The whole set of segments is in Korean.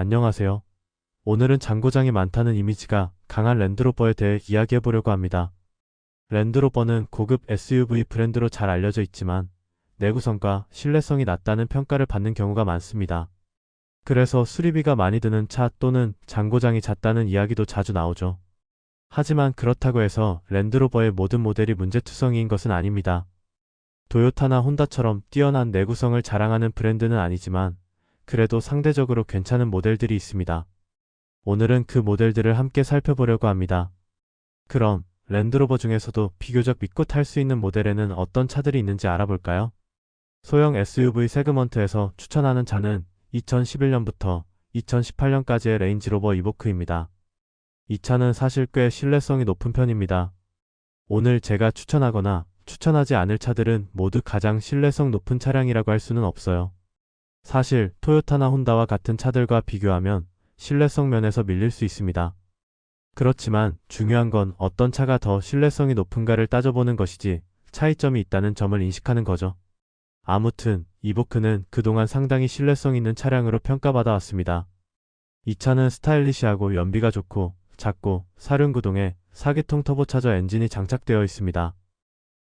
안녕하세요. 오늘은 잔고장이 많다는 이미지가 강한 랜드로버에 대해 이야기해보려고 합니다. 랜드로버는 고급 SUV 브랜드로 잘 알려져 있지만 내구성과 신뢰성이 낮다는 평가를 받는 경우가 많습니다. 그래서 수리비가 많이 드는 차 또는 잔고장이 잦다는 이야기도 자주 나오죠. 하지만 그렇다고 해서 랜드로버의 모든 모델이 문제투성이인 것은 아닙니다. 도요타나 혼다처럼 뛰어난 내구성을 자랑하는 브랜드는 아니지만 그래도 상대적으로 괜찮은 모델들이 있습니다. 오늘은 그 모델들을 함께 살펴보려고 합니다. 그럼 랜드로버 중에서도 비교적 믿고 탈 수 있는 모델에는 어떤 차들이 있는지 알아볼까요? 소형 SUV 세그먼트에서 추천하는 차는 2011년부터 2018년까지의 레인지로버 이보크입니다. 이 차는 사실 꽤 신뢰성이 높은 편입니다. 오늘 제가 추천하거나 추천하지 않을 차들은 모두 가장 신뢰성 높은 차량이라고 할 수는 없어요. 사실 토요타나 혼다와 같은 차들과 비교하면 신뢰성 면에서 밀릴 수 있습니다. 그렇지만 중요한 건 어떤 차가 더 신뢰성이 높은가를 따져보는 것이지 차이점이 있다는 점을 인식하는 거죠. 아무튼 이보크는 그동안 상당히 신뢰성 있는 차량으로 평가받아 왔습니다. 이 차는 스타일리시하고 연비가 좋고 작고 사륜구동에 4기통 터보차저 엔진이 장착되어 있습니다.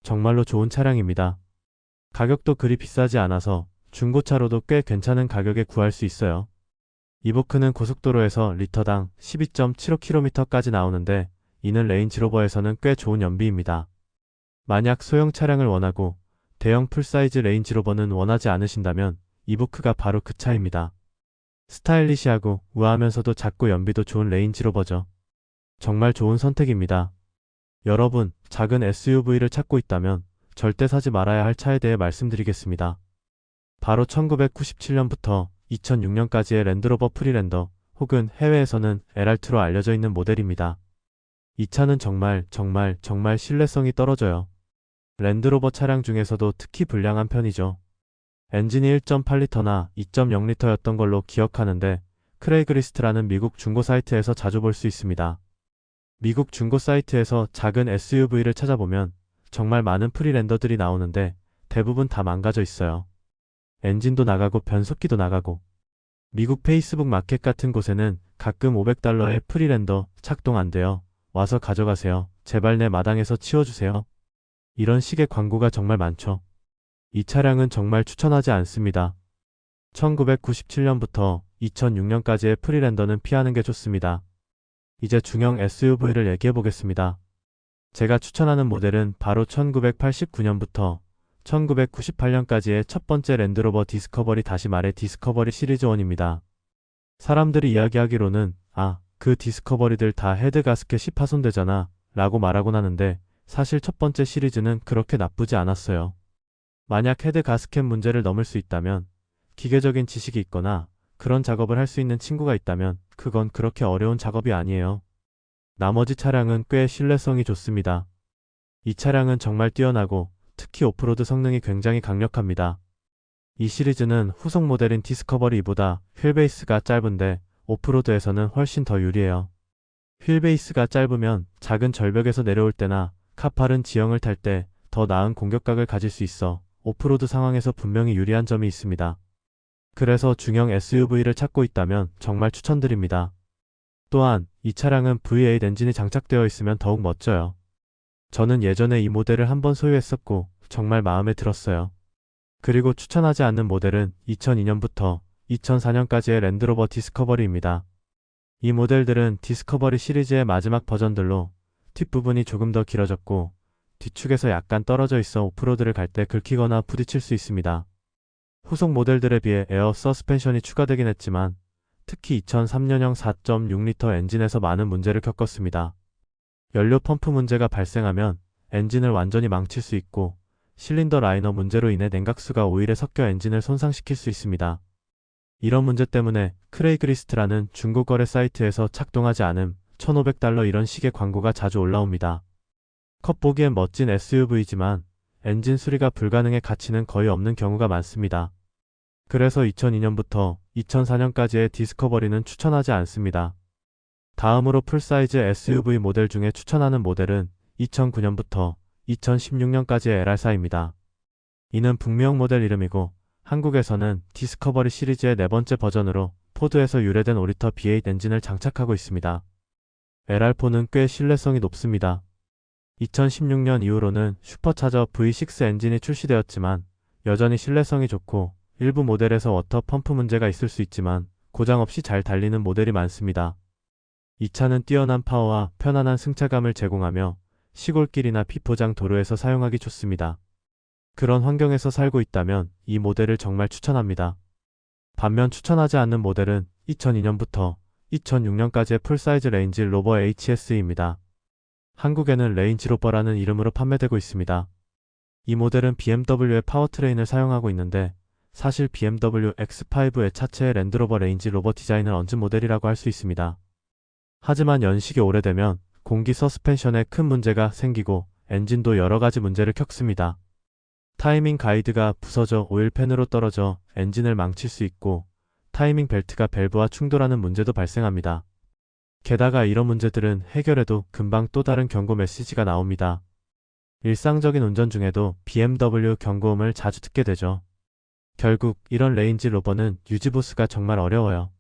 정말로 좋은 차량입니다. 가격도 그리 비싸지 않아서 중고차로도 꽤 괜찮은 가격에 구할 수 있어요. 이보크는 고속도로에서 리터당 12.75km까지 나오는데 이는 레인지로버에서는 꽤 좋은 연비입니다. 만약 소형 차량을 원하고 대형 풀사이즈 레인지로버는 원하지 않으신다면 이보크가 바로 그 차입니다. 스타일리시하고 우아하면서도 작고 연비도 좋은 레인지로버죠. 정말 좋은 선택입니다. 여러분, 작은 SUV를 찾고 있다면 절대 사지 말아야 할 차에 대해 말씀드리겠습니다. 바로 1997년부터 2006년까지의 랜드로버 프리랜더 혹은 해외에서는 LR2로 알려져 있는 모델입니다. 이 차는 정말 신뢰성이 떨어져요. 랜드로버 차량 중에서도 특히 불량한 편이죠. 엔진이 1.8리터나 2.0리터였던 걸로 기억하는데 크레이그리스트라는 미국 중고 사이트에서 자주 볼 수 있습니다. 미국 중고 사이트에서 작은 SUV를 찾아보면 정말 많은 프리랜더들이 나오는데 대부분 다 망가져 있어요. 엔진도 나가고 변속기도 나가고. 미국 페이스북 마켓 같은 곳에는 가끔 $500의 프리랜더 작동 안 돼요. 와서 가져가세요. 제발 내 마당에서 치워주세요. 이런 식의 광고가 정말 많죠. 이 차량은 정말 추천하지 않습니다. 1997년부터 2006년까지의 프리랜더는 피하는 게 좋습니다. 이제 중형 SUV를 얘기해 보겠습니다. 제가 추천하는 모델은 바로 1989년부터 1998년까지의 첫 번째 랜드로버 디스커버리, 다시 말해 디스커버리 시리즈 1입니다. 사람들이 이야기하기로는 그 디스커버리들 다 헤드 가스켓이 파손되잖아 라고 말하곤 하는데 사실 첫 번째 시리즈는 그렇게 나쁘지 않았어요. 만약 헤드 가스켓 문제를 넘을 수 있다면, 기계적인 지식이 있거나 그런 작업을 할 수 있는 친구가 있다면 그건 그렇게 어려운 작업이 아니에요. 나머지 차량은 꽤 신뢰성이 좋습니다. 이 차량은 정말 뛰어나고 특히 오프로드 성능이 굉장히 강력합니다. 이 시리즈는 후속 모델인 디스커버리 E보다 휠베이스가 짧은데 오프로드에서는 훨씬 더 유리해요. 휠베이스가 짧으면 작은 절벽에서 내려올 때나 가파른 지형을 탈 때 더 나은 공격각을 가질 수 있어 오프로드 상황에서 분명히 유리한 점이 있습니다. 그래서 중형 SUV를 찾고 있다면 정말 추천드립니다. 또한 이 차량은 V8 엔진이 장착되어 있으면 더욱 멋져요. 저는 예전에 이 모델을 한번 소유했었고 정말 마음에 들었어요. 그리고 추천하지 않는 모델은 2002년부터 2004년까지의 랜드로버 디스커버리입니다. 이 모델들은 디스커버리 시리즈의 마지막 버전들로 뒷부분이 조금 더 길어졌고 뒤축에서 약간 떨어져 있어 오프로드를 갈 때 긁히거나 부딪힐 수 있습니다. 후속 모델들에 비해 에어 서스펜션이 추가되긴 했지만 특히 2003년형 4.6리터 엔진에서 많은 문제를 겪었습니다. 연료 펌프 문제가 발생하면 엔진을 완전히 망칠 수 있고 실린더 라이너 문제로 인해 냉각수가 오일에 섞여 엔진을 손상시킬 수 있습니다. 이런 문제 때문에 크레이그리스트라는 중고거래 사이트에서 작동하지 않음 $1,500 이런 식의 광고가 자주 올라옵니다. 겉보기엔 멋진 SUV지만 엔진 수리가 불가능해 가치는 거의 없는 경우가 많습니다. 그래서 2002년부터 2004년까지의 디스커버리는 추천하지 않습니다. 다음으로 풀사이즈 SUV 모델 중에 추천하는 모델은 2009년부터 2016년까지의 LR4입니다. 이는 북미형 모델 이름이고 한국에서는 디스커버리 시리즈의 네 번째 버전으로 포드에서 유래된 오리터 V8 엔진을 장착하고 있습니다. LR4는 꽤 신뢰성이 높습니다. 2016년 이후로는 슈퍼차저 V6 엔진이 출시되었지만 여전히 신뢰성이 좋고 일부 모델에서 워터 펌프 문제가 있을 수 있지만 고장 없이 잘 달리는 모델이 많습니다. 이 차는 뛰어난 파워와 편안한 승차감을 제공하며 시골길이나 비포장 도로에서 사용하기 좋습니다. 그런 환경에서 살고 있다면 이 모델을 정말 추천합니다. 반면 추천하지 않는 모델은 2002년부터 2006년까지의 풀사이즈 레인지 로버 HS입니다. 한국에는 레인지 로버라는 이름으로 판매되고 있습니다. 이 모델은 BMW의 파워트레인을 사용하고 있는데 사실 BMW X5의 차체의 랜드로버 레인지 로버 디자인을 얹은 모델이라고 할 수 있습니다. 하지만 연식이 오래되면 공기 서스펜션에 큰 문제가 생기고 엔진도 여러가지 문제를 겪습니다. 타이밍 가이드가 부서져 오일팬으로 떨어져 엔진을 망칠 수 있고 타이밍 벨트가 밸브와 충돌하는 문제도 발생합니다. 게다가 이런 문제들은 해결해도 금방 또 다른 경고 메시지가 나옵니다. 일상적인 운전 중에도 BMW 경고음을 자주 듣게 되죠. 결국 이런 레인지 로버는 유지보수가 정말 어려워요.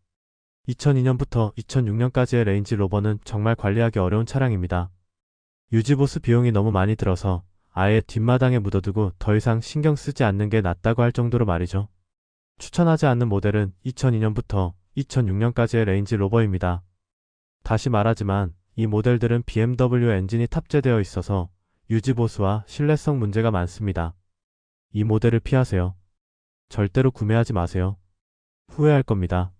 2002년부터 2006년까지의 레인지 로버는 정말 관리하기 어려운 차량입니다. 유지보수 비용이 너무 많이 들어서 아예 뒷마당에 묻어두고 더 이상 신경 쓰지 않는 게 낫다고 할 정도로 말이죠. 추천하지 않는 모델은 2002년부터 2006년까지의 레인지 로버입니다. 다시 말하지만 이 모델들은 BMW 엔진이 탑재되어 있어서 유지보수와 신뢰성 문제가 많습니다. 이 모델을 피하세요. 절대로 구매하지 마세요. 후회할 겁니다.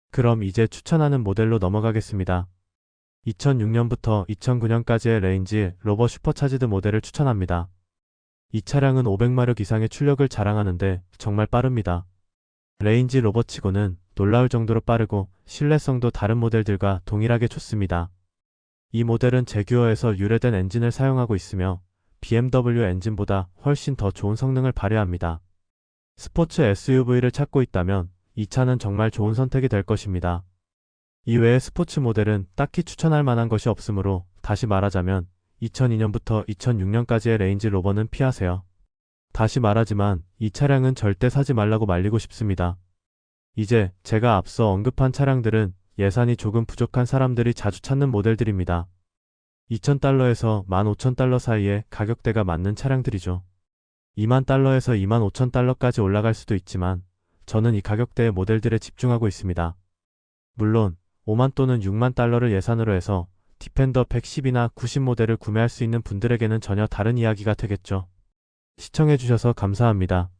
그럼 이제 추천하는 모델로 넘어가겠습니다. 2006년부터 2009년까지의 레인지 로버 슈퍼차지드 모델을 추천합니다. 이 차량은 500마력 이상의 출력을 자랑하는데 정말 빠릅니다. 레인지 로버치고는 놀라울 정도로 빠르고 신뢰성도 다른 모델들과 동일하게 좋습니다. 이 모델은 제규어에서 유래된 엔진을 사용하고 있으며 BMW 엔진보다 훨씬 더 좋은 성능을 발휘합니다. 스포츠 SUV를 찾고 있다면 이 차는 정말 좋은 선택이 될 것입니다. 이외에 스포츠 모델은 딱히 추천할 만한 것이 없으므로 다시 말하자면 2002년부터 2006년까지의 레인지 로버는 피하세요. 다시 말하지만 이 차량은 절대 사지 말라고 말리고 싶습니다. 이제 제가 앞서 언급한 차량들은 예산이 조금 부족한 사람들이 자주 찾는 모델들입니다. 2,000달러에서 15,000달러 사이의 가격대가 맞는 차량들이죠. 20,000달러에서 25,000달러까지 올라갈 수도 있지만 저는 이 가격대의 모델들에 집중하고 있습니다. 물론 5만 또는 6만 달러를 예산으로 해서 디펜더 110이나 90 모델을 구매할 수 있는 분들에게는 전혀 다른 이야기가 되겠죠. 시청해주셔서 감사합니다.